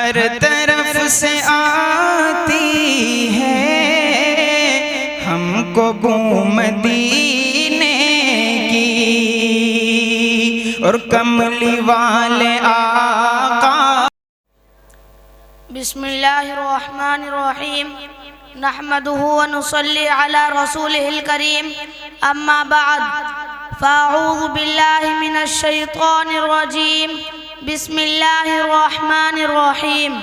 हर तरफ से आती है हमको बू मदीने की, और कमली वाले आका। बिस्मिल्लाहिर्रहमानिर्रहीम नहमदुहु व नुसल्ली अला रसूलिहिल करीम, अम्मा बाद, फ़अऊज़ु बिल्लाहि मिनश शैतानिर रजीम, बिस्मिल्लाहिर्रहमानिर्रहीम।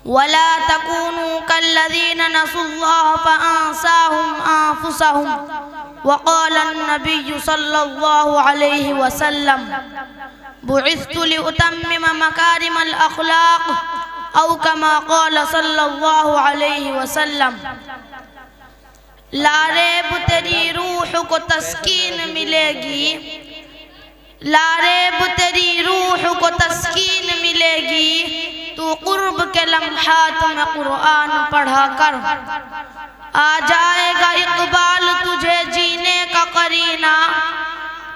वला तकूनू कल्लज़ीना नसुल्लाह फ़अंसाहुम अनफुसहुम वक़ाला अन्नबिय्यु सल्लल्लाहु अलैहि वसल्लम बुइस्तु लिउतम्मिम मकारिमल अख़लाक़ औ कमा क़ाला सल्लल्लाहु अलैहि वसल्लम। लारेब तेरी रूह को तस्कीन मिलेगी, लारेब तेरी रूह को तस्कीन मिलेगी, तू कुर्ब के लम्हात में कुरान पढ़ा कर। आ जाएगा इक़बाल तुझे जीने का करीना,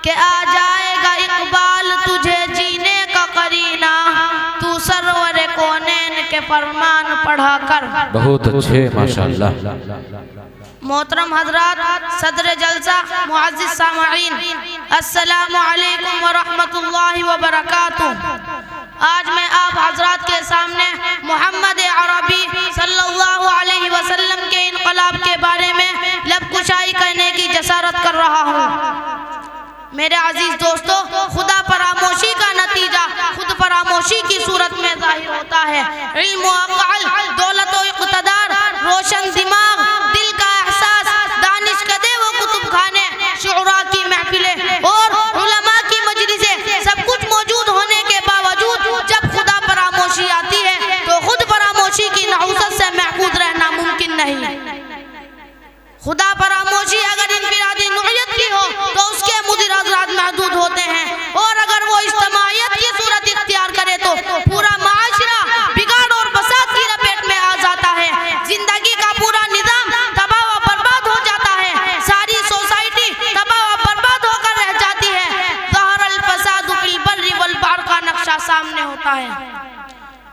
के आ जाएगा इक़बाल तुझे जीने का करीना, तू सरवर कौनैन के फरमान पढ़ा कर। बहुत अच्छे माशाअल्लाह। मोहतरम हजरात, सदर जलसा, मुअज़्ज़िज़ सामईन, अस्सलामु अलैकुम व रहमतुल्लाहि व बरकातुहू। आज मैं आप हजरात के सामने मोहम्मद अरबी सल्लल्लाहु अलैहि वसल्लम के इनकलाब के बारे में लबकुशाई करने की जसारत कर रहा हूँ। मेरे अजीज दोस्तों, खुदा फरामोशी का नतीजा खुद फरामोशी की सूरत में जाहिर होता है। इल्म व अक़ल, दौलत व इक़्तिदार, रोशन दिमाग, दिल का एहसास, दानिश के देव कुतुब खाने, शुअरा की महफिलें और उलमा की मजलिसें, सब कुछ मौजूद होने के बावजूद जब खुदा फरामोशी आती है तो खुद फरामोशी की नहुसत से महफूज रहना मुमकिन नहीं। खुदा फरामोशी अगर इनफिरादी नौयत की हो तो उसके मुदीर हज़रात महदूद होते हैं, और अगर वो इज्तिमाइयत की सूरत इख्तियार करे तो पूरा माशरा बिगाड़ और फसाद की लपेट में आ जाता है। जिंदगी का पूरा निज़ाम तबाह व बर्बाद हो जाता है, सारी सोसाइटी तबाह व बर्बाद होकर रह जाती है। ज़हरल फसादु फिल बर्रि वल बहर का नक्शा सामने होता है।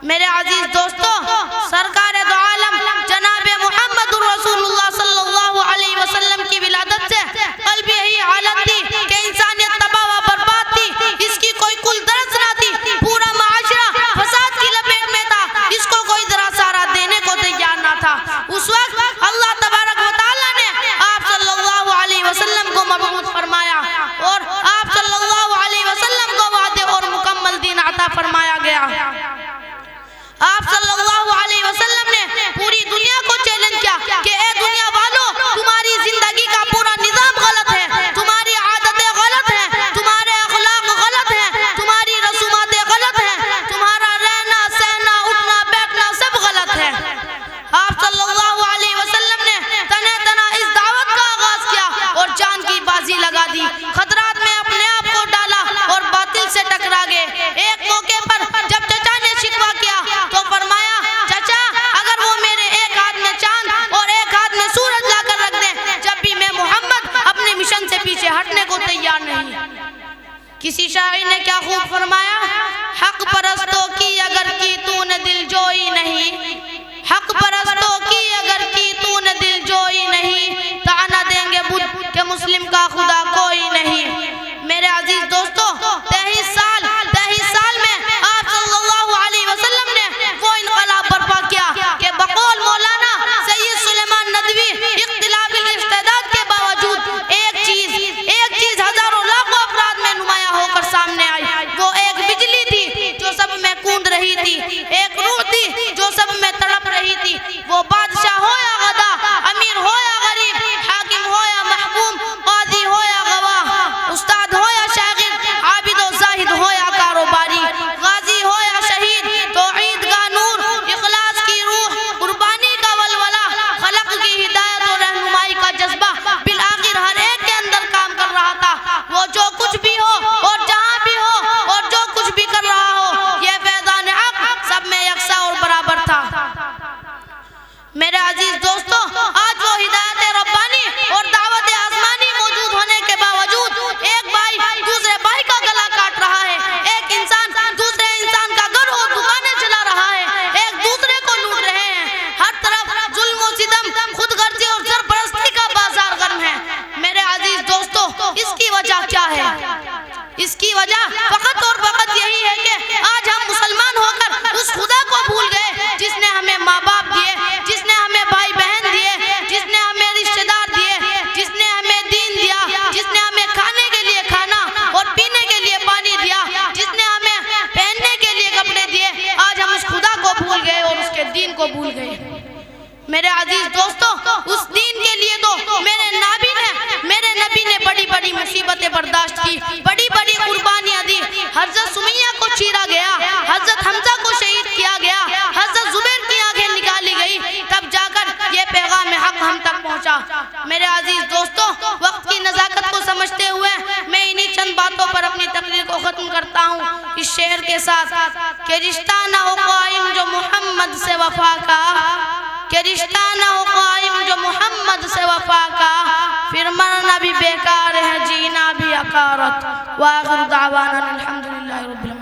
मेरे अजीज दोस्तों, सरकार दो आलम जनाब मुहम्मदुर रसूलुल्लाह सल्लल्लाहु अलैहि वसल्लम की विलादत से कल्ब यही हालत थी कि इंसानियत तबाह व बर्बाद थी, इसकी कोई कुल दरस ना थी, पूरा माशरा फसाद की लपेट में था, इसको कोई जरा सारा देने को तैयार ना था। उस वक्त अल्लाह तबारक व तआला ने आप सल्लल्लाहु अलैहि वसल्लम को मबऊस फरमाया और आप सल्लल्लाहु अलैहि वसल्लम को वादे और मुकम्मल दीन अता फरमाया गया। आप सल्लल्लाहु अलैहि वसल्लम ने पूरी दुनिया को चैलेंज किया कि ए दुनिया वालों, तुम्हारी जिंदगी का पूरा निजाम गलत है, तुम्हारी आदतें गलत हैं, तुम्हारे अखलाक गलत हैं, तुम्हारी रसूमातें गलत हैं, तुम्हारा रहना सहना उठना बैठना सब गलत है। आप सल्लल्लाहु अलैहि वसल्लम ने तने तना इस दावत का आगाज किया और जान की बाजी लगा दी, खतरात में अपने आप को डाला और बातिल से टकरा गए। एक मौके पर जब चचा ने शिकवा किया तो फरमाया, चाचा अगर वो मेरे एक हाथ में चांद और एक हाथ में सूरज लाकर रख दें, जब भी मैं मोहम्मद अपने मिशन से पीछे हटने को तैयार नहीं। किसी शायर ने क्या खूब फरमाया, हक परस्तों की अगर की तूने दिल जोई नहीं, हक परस्तों की अगर की तूने दिल जोई नहीं, ताना देंगे बुद्ध के मुस्लिम का खुदा कोई नहीं। मेरे अजीज दोस्तों, 23 साल में आप सल्लल्लाहु अलैहि वसल्लम ने वो इनकलाब बर्पा किया कि बकौल मौलाना सैयद सुलेमान नदवी इख्तिलाफिल इस्तेदाद के बावजूद एक चीज हजारों लाखों अफराद में नुमाया होकर सामने आई। वो एक बिजली थी जो सब में कूद रही थी, एक रूह थी जो सब में तड़प रही थी। वो बादशाह हो या गदा, अमीर हो या गरीब, हाकिम हो या महकूम, काजी हो या गवाह, उस्ताद हो या शागिर्द, आबिद और जाहिद हो या कारोबारी, गाजी हो या शहीद, तौहीद का नूर, इखलास की रूह, कुर्बानी का वलवला, खलक की हिदायत और रहनुमाई का जज्बा बिल आखिर हर एक के अंदर काम कर रहा था। वो जो कुछ भी हो और जहाँ भी हो और जो कुछ भी कर रहा हो, ये फैज़ान हक सब में यकसा और बराबर था। मेरे अजीज दोस्तों, आज वो हिदायत रब्बानी और दावत आसमानी मौजूद होने के बावजूद एक भाई दूसरे भाई का गला काट रहा है, एक इंसान दूसरे इंसान का घर और दुकानें दीन को भूल गए। मेरे अजीज दोस्तों, उस दीन के लिए तो मेरे नबी ने बड़ी बड़ी मुसीबतें बर्दाश्त की, बड़ी बड़ी कुर्बानियां दी। हजरत सुमैया को चीरा गया, हजरत हमजा को शहीद किया गया, हजरत जुबैर की आंखें निकाली गई, तब जाकर ये पैगाम हक हम तक पहुंचा। मेरे अजीज दोस्तों, वक्त की नज़ाकत को समझते हुए मैं इन्हीं चंद बातों पर अपनी तकरीर को खत्म करता हूँ इस शेर के साथ कि रिश्ता ना हो कायम जो मोहम्मद से वफा का, कि रिश्ता ना हो कायम जो मोहम्मद से वफा का, फिर मरना भी बेकार है जीना भी अकारत। वाखिर दावाना अल्हम्दुलिल्लाहि रब्बिल